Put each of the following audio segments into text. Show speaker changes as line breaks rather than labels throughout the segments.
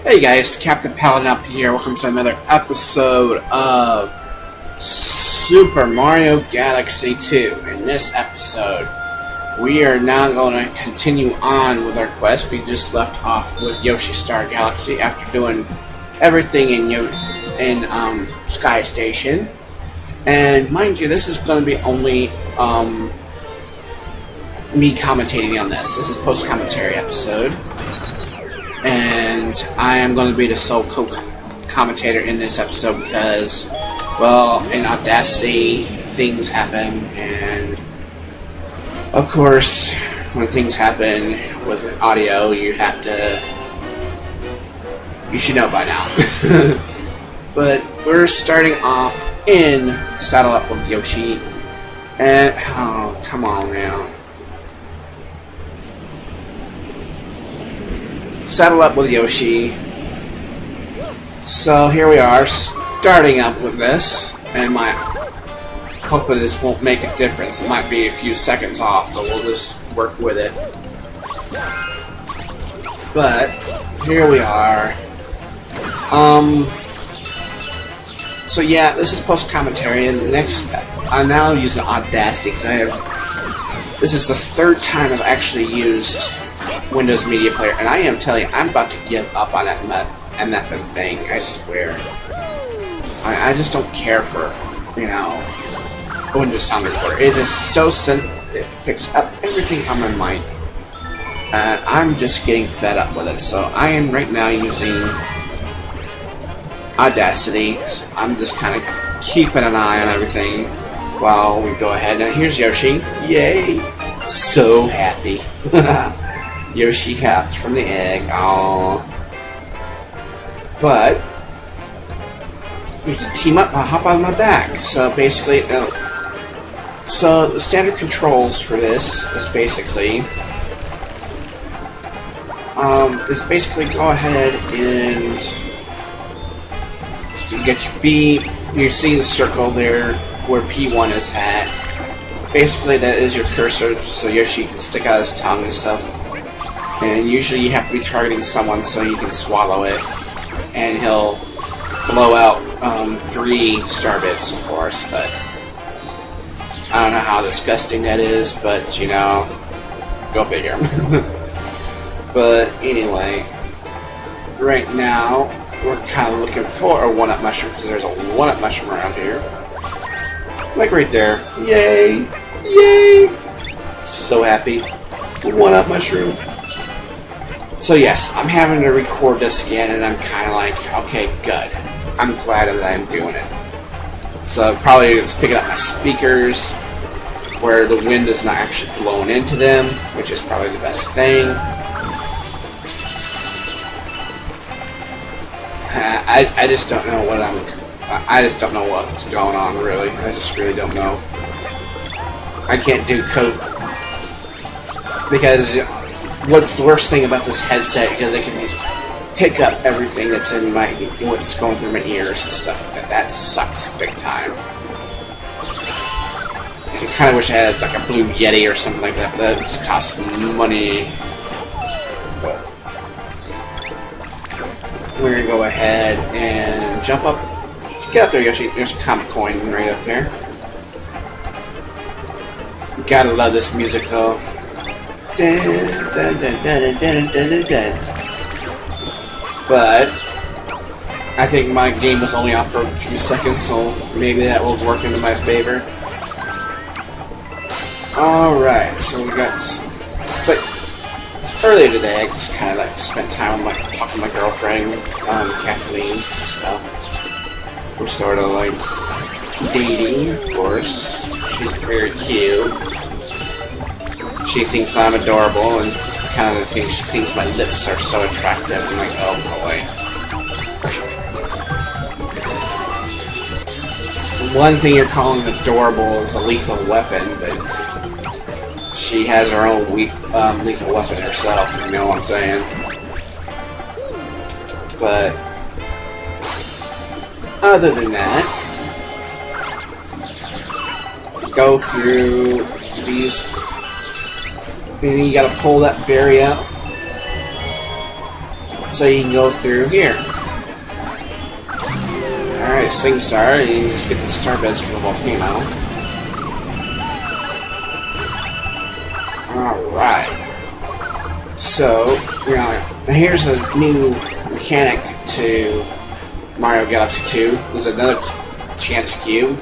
Hey guys, Captain Paladin up here. Welcome to another episode of Super Mario Galaxy 2. In this episode, we are now going to continue on with our quest. We just left off with Yoshi Star Galaxy after doing everything in Sky Station. And mind you, this is going to be only me commentating on this. This is post-commentary episode. And I am going to be the sole co-commentator in this episode because, well, in Audacity, things happen, and of course, when things happen with audio, you should know by now. But we're starting off in Saddle Up with Yoshi, and, oh, come on now. Saddle Up with Yoshi. So here we are, starting up with this, and my hoping this won't make a difference. It might be a few seconds off, but we'll just work with it. But here we are. So yeah, this is post commentary, and next I'm now using Audacity because this is the third time I've actually used Windows Media Player, and I am telling you, I'm about to give up on that MFN thing, I swear. I just don't care for, Windows Sound Recorder. It is so sensitive, it picks up everything on my mic, and I'm just getting fed up with it, so I am right now using Audacity, so I'm just kind of keeping an eye on everything while we go ahead. And here's Yoshi. Yay! So happy. Yoshi hatched from the egg. Aww. But we can team up and hop on my back. So basically, so the standard controls for this is basically go ahead and you get your B. You see the circle there where P1 is at. Basically, that is your cursor, so Yoshi can stick out his tongue and stuff. And usually you have to be targeting someone so you can swallow it. And he'll blow out 3 star bits, of course, but I don't know how disgusting that is, but, go figure. But anyway, right now, we're kind of looking for a 1-up mushroom, because there's a 1-up mushroom around here. Like right there. Yay! Yay! So happy. 1-up mushroom. So yes, I'm having to record this again, and I'm kind of like, okay, good. I'm glad that I'm doing it. So probably it's picking up my speakers, where the wind is not actually blowing into them, which is probably the best thing. I just don't know I just don't know what's going on, really. I just really don't know. I can't do code because what's the worst thing about this headset, because it can pick up everything that's in what's going through my ears and stuff like that. That sucks big time. I kind of wish I had like a Blue Yeti or something like that, but that just costs money. We're gonna go ahead and jump up. Get up there, Yoshi. There's a comet coin right up there. Gotta love this music, though. But I think my game was only off for a few seconds, so maybe that will work into my favor. Alright, so we got... But earlier today, I just kind of spent time talking to my girlfriend, Kathleen, and stuff. We're sort of dating, of course. She's very cute. She thinks I'm adorable, and kind of thinks she thinks my lips are so attractive. I'm like, oh boy. One thing you're calling adorable is a lethal weapon, but she has her own lethal weapon herself, if you know what I'm saying. But other than that, go through these. And then you gotta pull that berry out so you can go through here. Alright, Sling Star, and you just get the star beds from the volcano. Alright. So, now here's a new mechanic to Mario Galaxy 2. There's another chance cube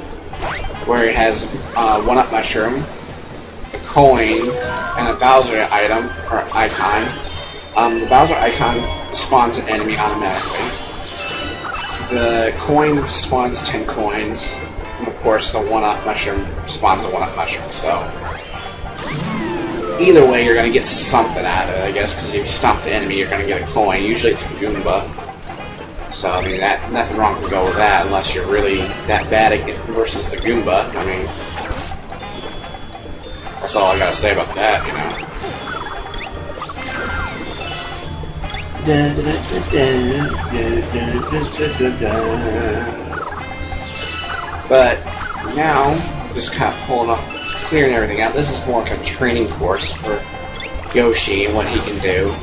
where it has one-up mushroom, a coin, and a Bowser item, or icon. The Bowser icon spawns an enemy automatically. The coin spawns 10 coins, and of course the one-up mushroom spawns a one-up mushroom, so either way you're going to get something out of it, I guess, because if you stomp the enemy you're going to get a coin. Usually it's a Goomba. So, I mean, nothing wrong can go with that unless you're really that bad at it versus the Goomba. I mean, that's all I gotta say about that, you know. But now, just kind of pulling off, clearing everything out. This is more like a training course for Yoshi and what he can do.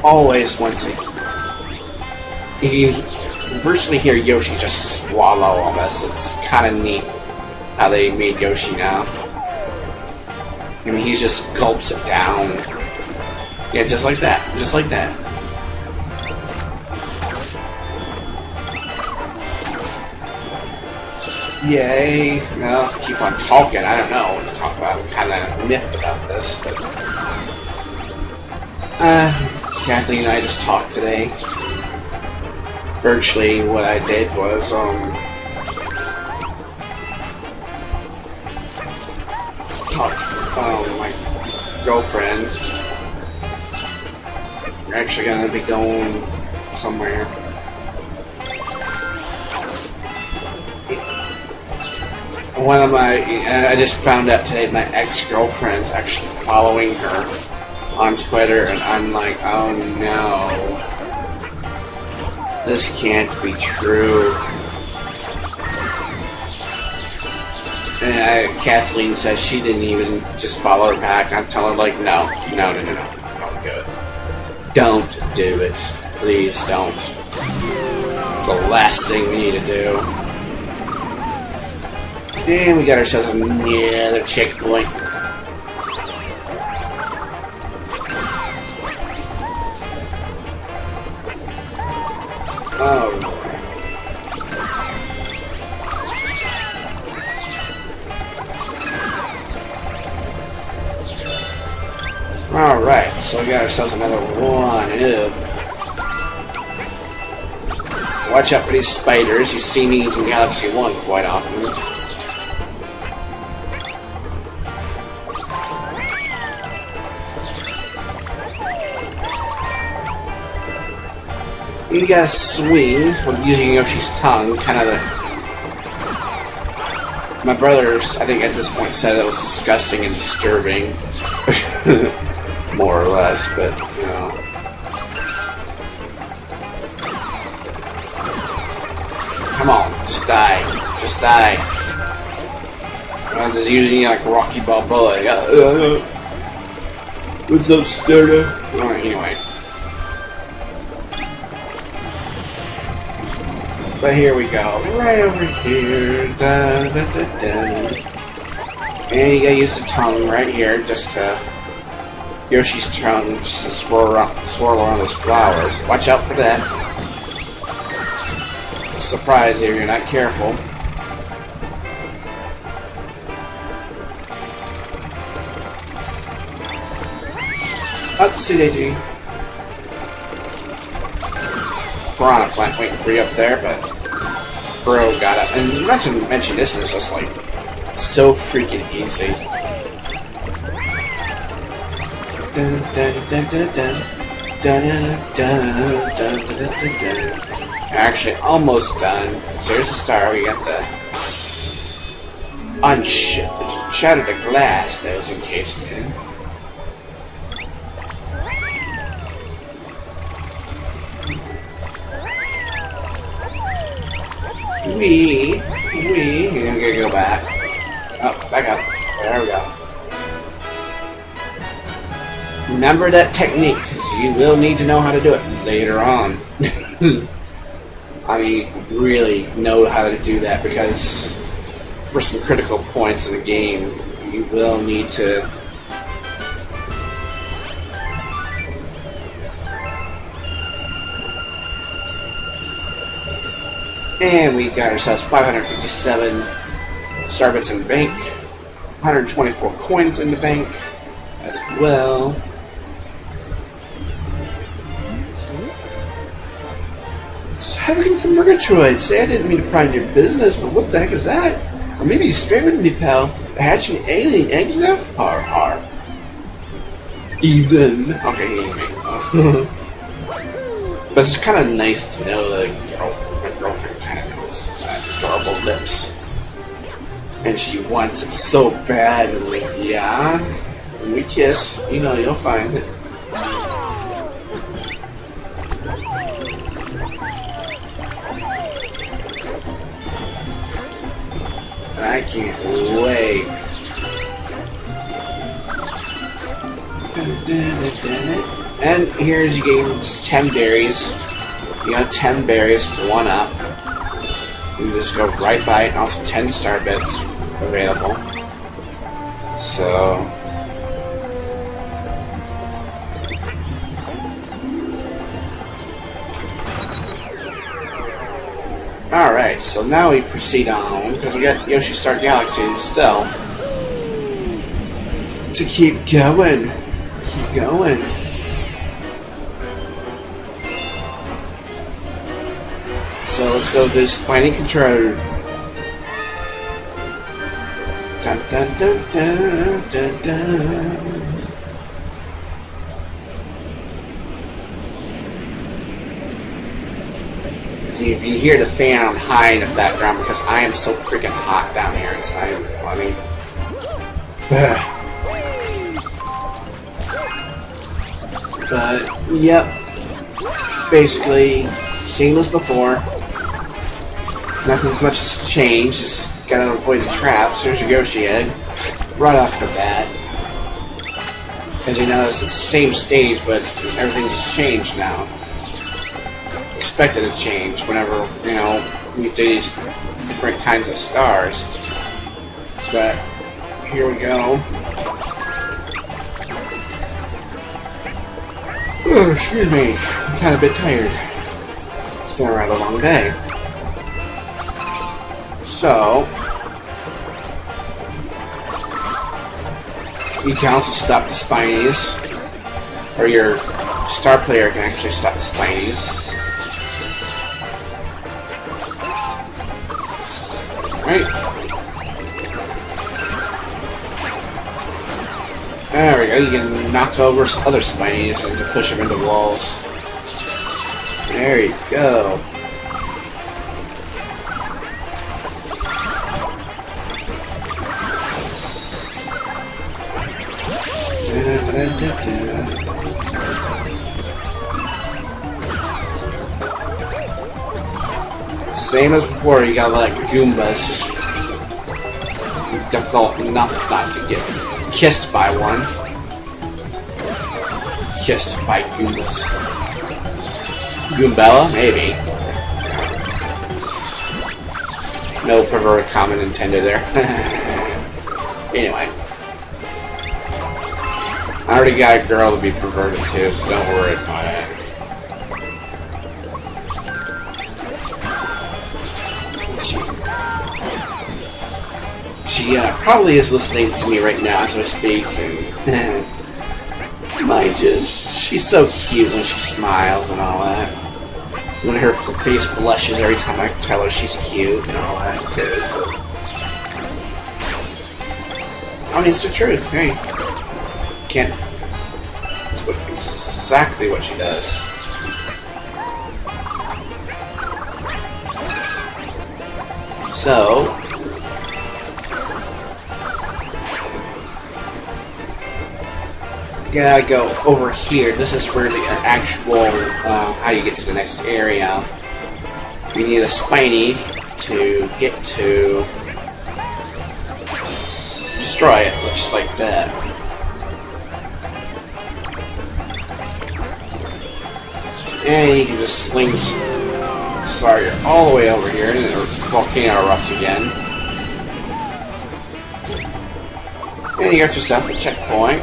Always want to. You can virtually hear Yoshi just swallow all this. It's kind of neat how they made Yoshi now. I mean, he just gulps it down. Yeah, just like that. Just like that. Yay. Well, I'll keep on talking. I don't know what to talk about. I'm kind of miffed about this, but... Kathleen and I just talked today. Virtually, what I did was, talk to my girlfriend. We're actually gonna be going somewhere. One of my, I just found out today my ex-girlfriend's actually following her on Twitter, and I'm like, oh no. This can't be true. And Kathleen says she didn't even just follow her back. I'm telling her, like, no, don't do it. Don't do it. Please don't. It's the last thing we need to do. And we got ourselves another checkpoint. Oh. Alright, so we got ourselves another one. Ew. Watch out for these spiders. You see these in Galaxy 1 quite often. You gotta swing when using Yoshi's tongue, kind of the... My brothers, I think at this point, said it was disgusting and disturbing. More or less, but, you know. Come on, just die. Just die. I'm just using like Rocky Balboa. What's up, Sterno? Alright, anyway. But here we go, right over here, and you gotta use the tongue right here, just to, Yoshi's tongue, just to swirl around his flowers. Watch out for that. A surprise if you're not careful. Upsy daisy. Piranha plant waiting for you up there, but bro got up. And mention this is just like so freaking easy. Dun, dun, dun, dun, dun. Dun, dun, dun, dun, dun, dun. Actually, almost done. So here's the star. We got the shattered the glass that was encased in. We gotta go back. Oh, back up. There we go. Remember that technique, because you will need to know how to do it later on. I mean, really know how to do that, because for some critical points in the game, you will need to. And we got ourselves 557 starbits in the bank, 124 coins in the bank as well. Having some Murgatroyd. Say, I didn't mean to pry into your business, but what the heck is that? Or maybe you straight with me, pal. Hatching alien eggs now? Har har. Even. Okay, he ain't me. But it's kind of nice to know that my girlfriend kind of knows adorable lips. And she wants it so bad. And like, yeah. When we kiss, you know, you'll find it. I can't wait. And here's you getting just 10 berries. You got 10 berries, 1 up. You just go right by it, and also 10 star bits available. So. Alright, so now we proceed on, because we got Yoshi Star Galaxy still. To keep going. Keep going. So let's go to the spiny controller. Dun dun dun dun dun dun. If you hear the fan on high in the background, because I am so freaking hot down here, it's not even funny. But, yep. Basically, same as before. Nothing's much has changed, just gotta avoid the traps. There's your Yoshi egg. Right off the bat. As you notice, it's the same stage, but everything's changed now. Expected to change whenever, you know, we do these different kinds of stars. But here we go. Oh, excuse me, I'm kind of a bit tired. It's been a rather long day. So you can also stop the spinies, or your star player can actually stop the spinies. Right. There we go. You can knock over other spinies and to push them into walls. There you go. Same as before, you got like Goombas, just difficult enough not to get kissed by one. Kissed by Goombas. Goombella? Maybe. No perverted comment intended there. Anyway. I already got a girl to be perverted too, so don't worry about it. She probably is listening to me right now as I speak, and mind you, she's so cute when she smiles and all that. When her face blushes every time I tell her she's cute and all that too. So. I mean, it's the truth. Hey, can't exactly what she does. So, gotta go over here. This is where the actual, how you get to the next area. You need a spiny to get to destroy it, looks like that. And you can just sling Star all the way over here, and the volcano erupts again. And you got yourself a checkpoint.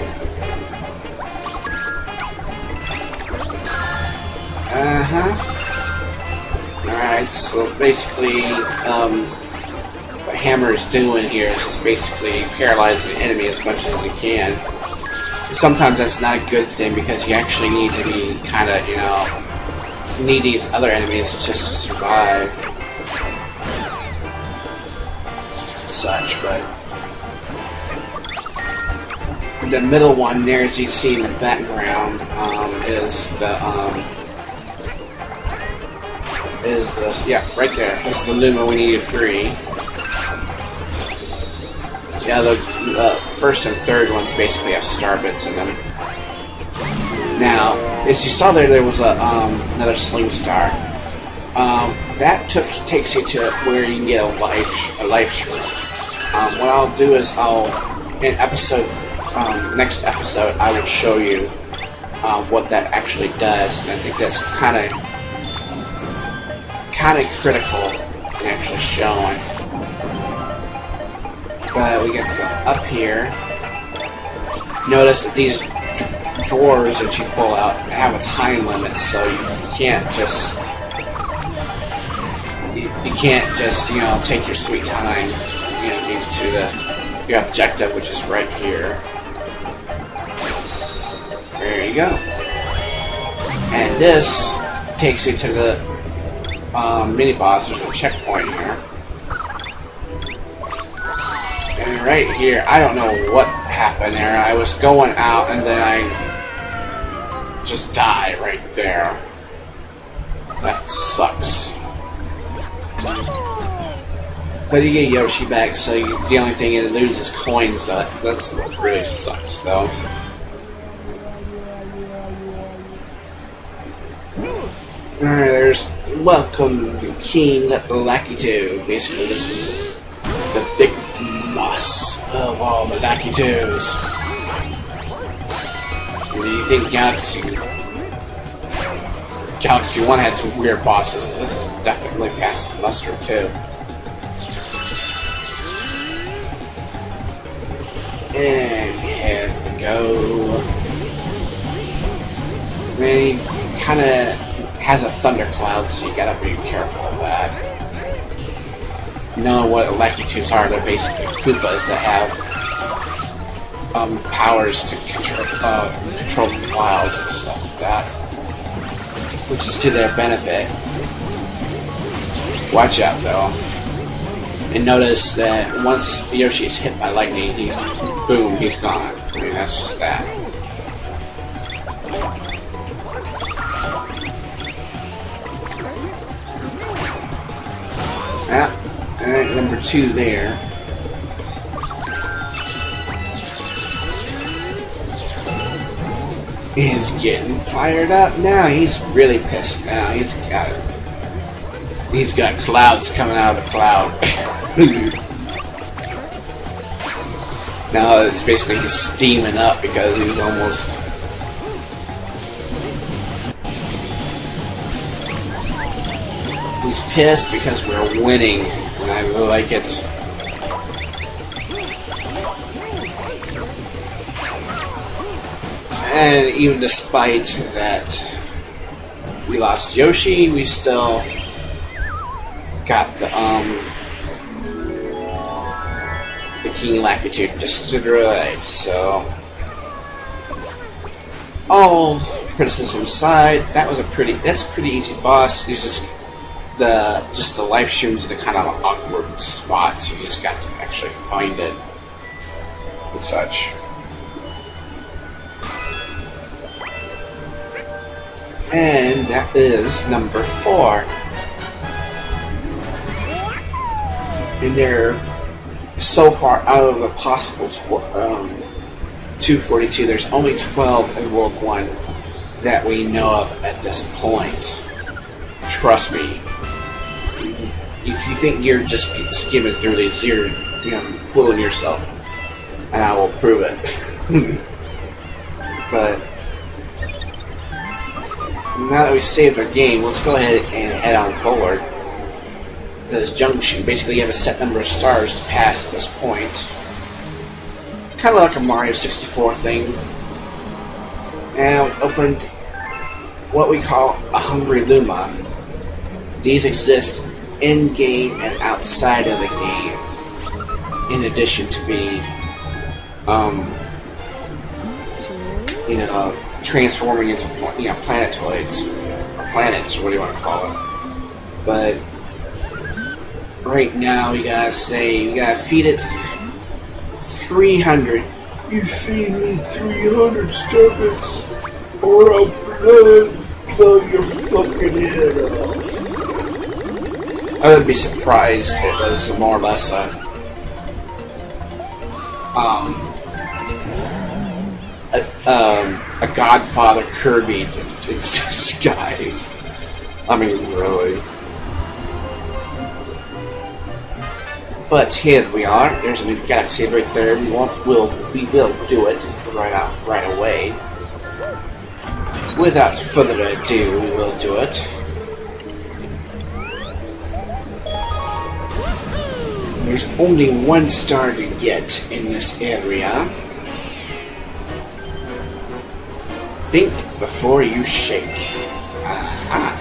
Alright, so basically, what Hammer is doing here is just basically paralyzing the enemy as much as he can. Sometimes that's not a good thing because you actually need to be kind of, you know, need these other enemies just to survive. Such, but the middle one there, as you see in the background, is the yeah, right there. This is the Luma we needed free. Yeah, the first and third ones basically have star bits in them. Now, as you saw there was a another sling star. That takes you to where you can get a life shroom. What I'll do is in next episode I will show you what that actually does, and I think that's kind of critical in actually showing. But we get to go up here. Notice that these drawers that you pull out have a time limit, so you can't just you know, take your sweet time, you know, get to your objective, which is right here. There you go. And this takes you to the mini boss. There's a checkpoint here. And right here, I don't know what happened there. I was going out and then I just die right there. That sucks. But you get Yoshi back, so the only thing you lose is coins. So that's what really sucks, though. Alright, there's Welcome King Lakitu. Basically, this is the big boss of all the Lakitus. Do you think Galaxy 1 had some weird bosses? This is definitely past the muster, too. And here we go. And he's kind of has a thundercloud, so you gotta be careful of that. You know what Lakitus are? They're basically Koopas that have powers to control the clouds and stuff like that, which is to their benefit. Watch out, though. And notice that once Yoshi is hit by lightning, boom, he's gone. I mean, that's just that. Alright, number 2 there. He's getting fired up now. He's really pissed now. He's got clouds coming out of the cloud. Now it's basically he's steaming up because he's almost... He's pissed because we're winning, and I really like it. And even despite that we lost Yoshi, we still got the King Lakitu destroyed, so all criticism aside, that's a pretty easy boss. He's just the life shrooms in a kind of awkward spot, so you just got to actually find it and such. And that is number 4. And they're so far out of the possible 242. There's only 12 in World 1 that we know of at this point. Trust me. If you think you're just skimming through these, you're fooling yourself. And I will prove it. But now that we saved our game, let's go ahead and head on forward. This junction, basically you have a set number of stars to pass at this point. Kind of like a Mario 64 thing. And we opened what we call a Hungry Luma. These exist in-game and outside of the game, in addition to being transforming into planetoids or planets, or what do you want to call it. But right now you gotta feed it 300. You feed me 300 starbits, or I'll blow your fucking head off. I would be surprised if it was more or less a Godfather Kirby in disguise. I mean, really. But here we are. There's a new galaxy right there. We will do it right away. Without further ado, we will do it. There's only 1 star to get in this area. Think before you shake. Aha.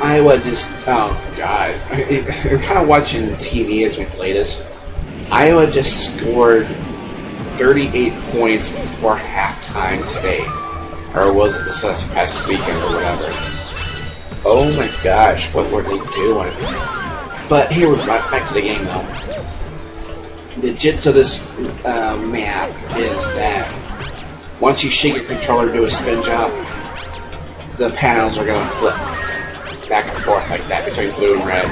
I would just... oh god. I'm kind of watching TV as we play this. Iowa just scored 38 points before halftime today. Or was it this past weekend or whatever. Oh my gosh, what were they doing? But here we're back to the game though. The gist of this map is that once you shake your controller to do a spin jump, the panels are going to flip back and forth like that between blue and red.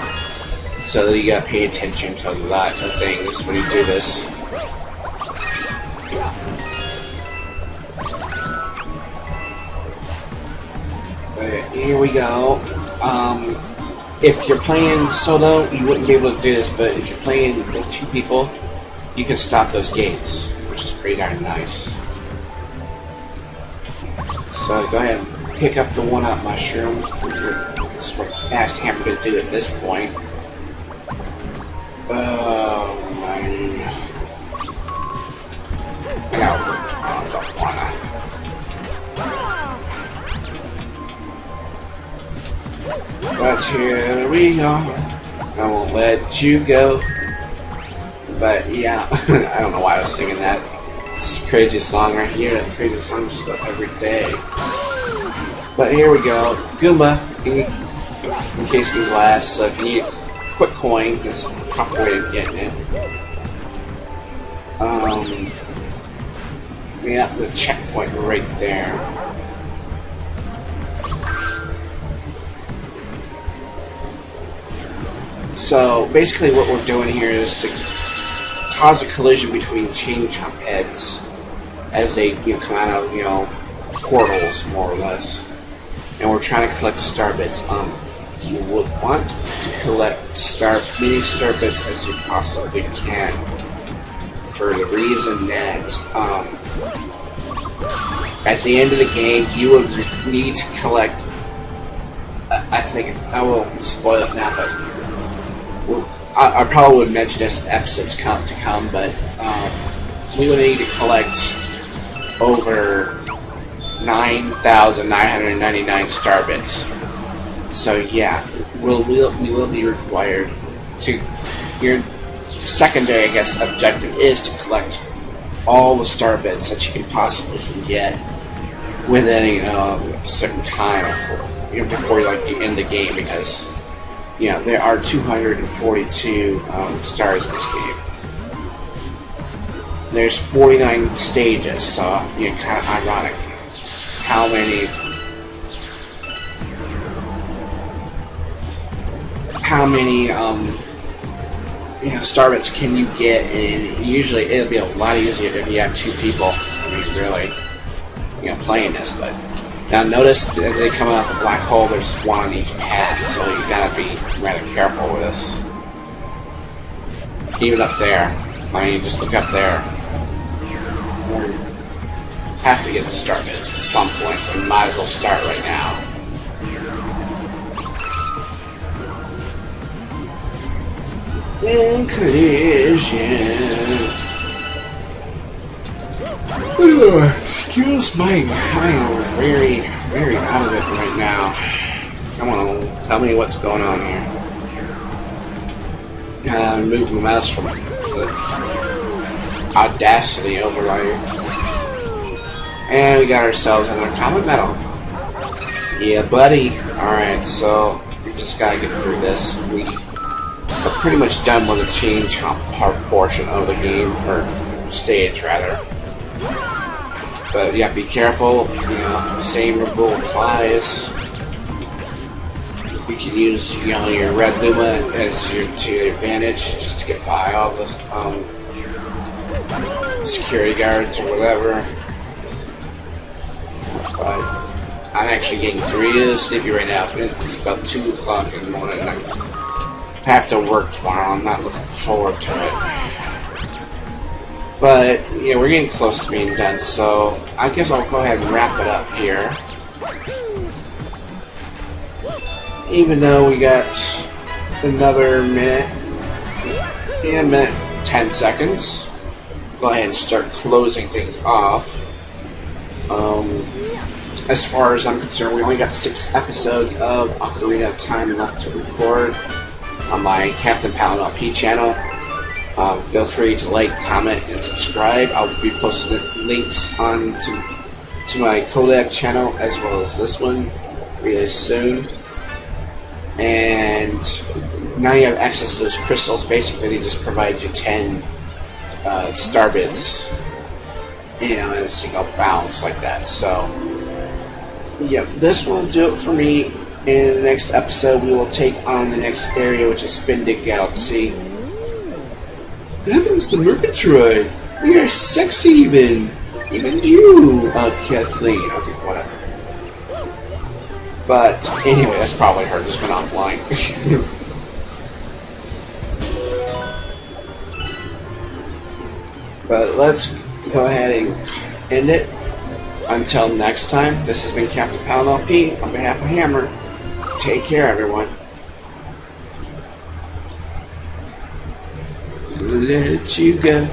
So you gotta pay attention to a lot of things when you do this. But here we go. If you're playing solo, you wouldn't be able to do this, but if you're playing with 2 people, you can stop those gates, which is pretty darn nice. So go ahead and pick up the 1-up mushroom. That's what I asked Hammer to do at this point. Oh man. I don't wanna. But here we are. I won't let you go. But yeah, I don't know why I was singing that. It's a crazy song right here. That crazy song just about every day. But here we go. Goomba encased in glass. So if you need a quick coin, it's a proper way of getting it. We got the checkpoint right there. So basically what we're doing here is to cause a collision between chain jump heads as they come out of portals, more or less. And we're trying to collect star bits. You would want to collect many star bits as you possibly can, for the reason that at the end of the game you would need to collect. I think I will spoil it now, but I probably would mention this in episodes to come, but we would need to collect over 9,999 star bits. So yeah, we will be required to. Your secondary, I guess, objective is to collect all the star bits that you can possibly get within a certain time before you end the game, because there are 242 stars in this game. There's 49 stages, so yeah, kind of ironic. How many star bits can you get? And usually it'll be a lot easier if you have two people. I mean, really, playing this. But now notice as they come out the black hole, there's one on each path, so you gotta be rather careful with this. Even up there, I mean, just look up there. Have to get the star bits at some point, so we might as well start right now. In collision. Excuse me, I am very, very out of it right now. Come on, tell me what's going on here. Move my mouse from the Audacity overlay. And we got ourselves another comet medal. Yeah, buddy. Alright, so we just gotta get through this. We are pretty much done with the change portion of the game, or stage rather. But yeah, be careful. Same rule applies. You can use your red Luma as to your advantage, just to get by all the security guards or whatever. But I'm actually getting really sleepy right now. It's about 2 o'clock in the morning. I have to work tomorrow. I'm not looking forward to it. But yeah, we're getting close to being done, so I guess I'll go ahead and wrap it up here. Even though we got another minute, 10 seconds. Go ahead and start closing things off. As far as I'm concerned, we only got 6 episodes of Ocarina of Time left to record on my Captain Palin LP channel. Feel free to like, comment, and subscribe. I'll be posting links on to my Kodak channel as well as this one really soon. And now you have access to those crystals. Basically, they just provide you 10 star bits, in a single bounce like that. So, yeah, this will do it for me. In the next episode, we will take on the next area, which is Spindig Galaxy. Heavens to Murgatroyd! You're sexy even you, Kathleen. Okay, whatever. But anyway, that's probably her just went offline. But let's go ahead and end it. Until next time, this has been Captain Palin LP on behalf of Hammer. Take care, everyone. Let you go.